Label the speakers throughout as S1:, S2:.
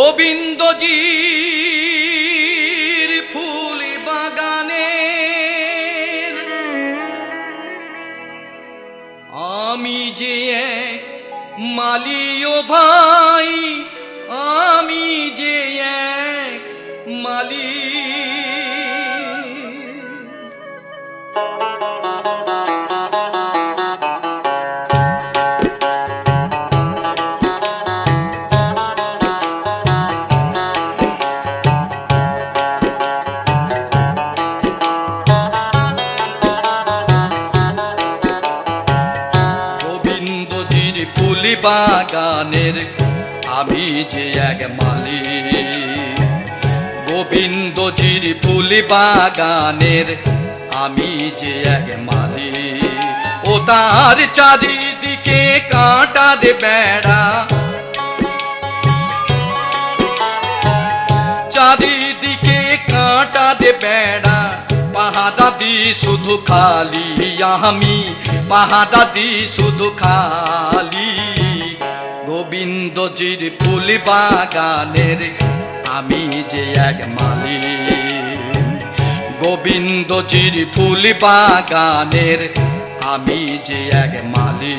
S1: গোবিন্দজির ফুল বাগানে আমি যে এক মালি ও ভাই, আমি যে এক মালি। ফুল বাগানের আমি যে এক মালি, গোবিন্দজির ফুল বাগানের আমি যে এক মালি। ও তার চারিদিকে কাঁটার বেড়া, চারিদিকে কাঁটার বেড়া, পাহাড়া দি শুধু খালি আমি, পাহাড়া দি শুধু খালি। গোবিন্দজির ফুল বাগানের আমি যে এক মালি, গোবিন্দজির ফুল বাগানের আমি যে এক মালি।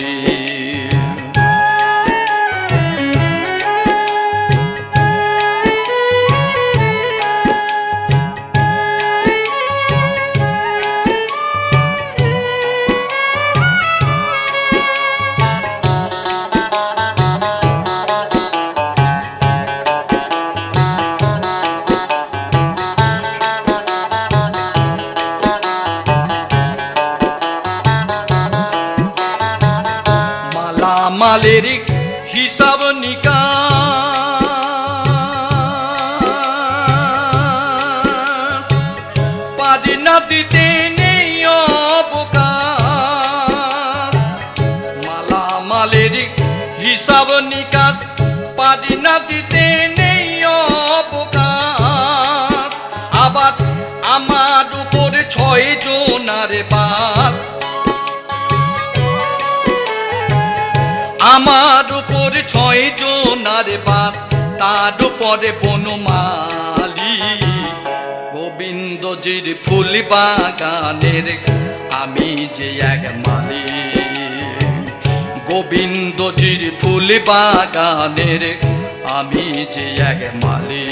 S1: মালের হিসাব নিকাশ পারি না দিতে নেই অবকাশ। মালা মালের হিসাব নিকাশ পারি না দিতে নেই অবকাশ। আবার আমার উপর 6 জনার বাস, আমার উপর 6 জনার বাস, তার উপরে বনমালী। গোবিন্দজির ফুল বাগানের আমি যে এক মালি, গোবিন্দজির ফুল বাগানের আমি যে এক মালি।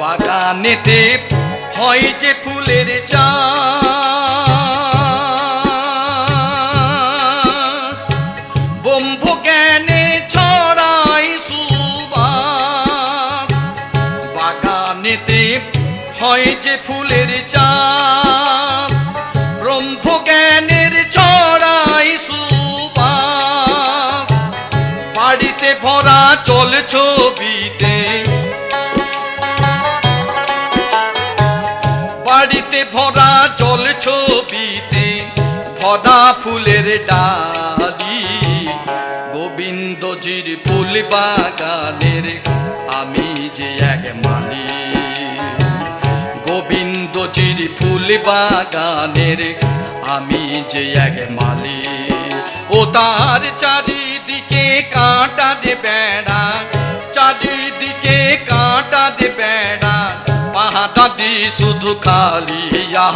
S1: বাগানেতে হয় যে ফুলের চাষ, ব্রহ্ম জ্ঞানে ছড়াই সুবাস। বাগানেতে হয় যে ফুলের চাষ, ব্রহ্ম জ্ঞানের ছড়াই সুবাস। বাড়িতে ভরা চল ছবিতে, বাড়িতে ভরা জল ছবিতে ভরা ফুলের ডালি। গোবিন্দজির ফুল বাগানের আমি যে এক মালি, গোবিন্দজির ফুল বাগানের আমি যে এক মালি। ও তার চারিদিকে কাঁটা দে বেড়া, চারিদিকে কাঁটা দে বেড়া, পাহাড়া দি শুধু খালি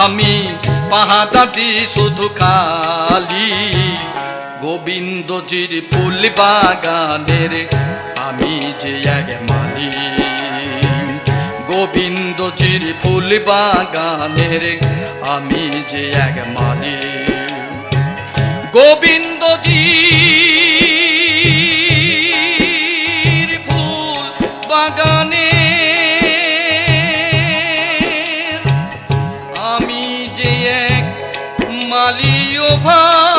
S1: আমি, পাহাড়া দি শুধু খালি। গোবিন্দজির ফুল বাগানের আমি যে এক মালি, গোবিন্দজির ফুল বাগানের আমি যে এক মালি। গোবিন্দজির ফুল বাগানে আমি যে এক মালি ও ভাই।